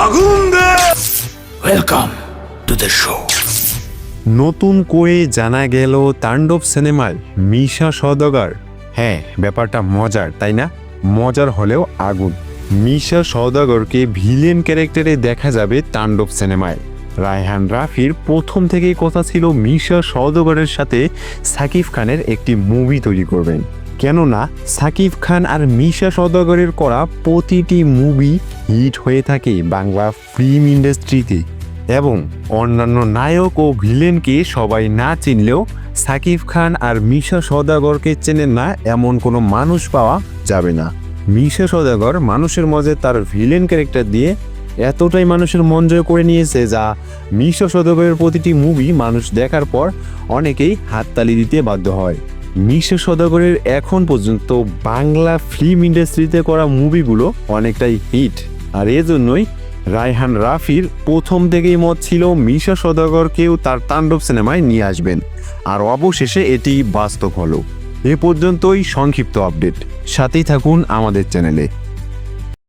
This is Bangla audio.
আগুন দে। Welcome to the show. নতুন করে জানা গেল তাণ্ডব সিনেমায় মিশা সওদাগর। হ্যাঁ, ব্যাপারটা মজার, তাই না? মজার হলেও আগুন। মিশা সওদাগরকে ভিলেন ক্যারেক্টারে দেখা যাবে তাণ্ডব সিনেমায়। রায়হান রাফির প্রথম থেকেই কথা ছিল মিশা সওদাগরের সাথে সাকিব খানের একটি মুভি তৈরি করবেন। কেননা সাকিব খান আর মিশা সওদাগরের করা প্রতিটি মুভি হিট হয়ে থাকে বাংলা ফিল্ম ইন্ডাস্ট্রিতে, এবং অন্যান্য নায়ক ও ভিলেনকে সবাই না চিনলেও সাকিব খান আর মিশা সওদাগরকে চেনেন না এমন কোনো মানুষ পাওয়া যাবে না। মিশা সওদাগর মানুষের মধ্যে তার ভিলেন ক্যারেক্টার দিয়ে এতটাই মানুষের মন জয় করে নিয়েছে, যা মিশা সওদাগরের প্রতিটি মুভি মানুষ দেখার পর অনেকেই হাততালি দিতে বাধ্য হয়। মিশা সওদাগরের এখন পর্যন্ত বাংলা ফিল্ম ইন্ডাস্ট্রিতে করা মুভিগুলো অনেকটাই হিট, আর এজন্যই রায়হান রাফির প্রথম থেকেই মত ছিল মিশা সওদাগরকেও তার তাণ্ডব সিনেমায় নিয়ে আসবেন, আর অবশেষে এটি বাস্তব হলো। এ পর্যন্তই সংক্ষিপ্ত আপডেট। সাথেই থাকুন আমাদের চ্যানেলে।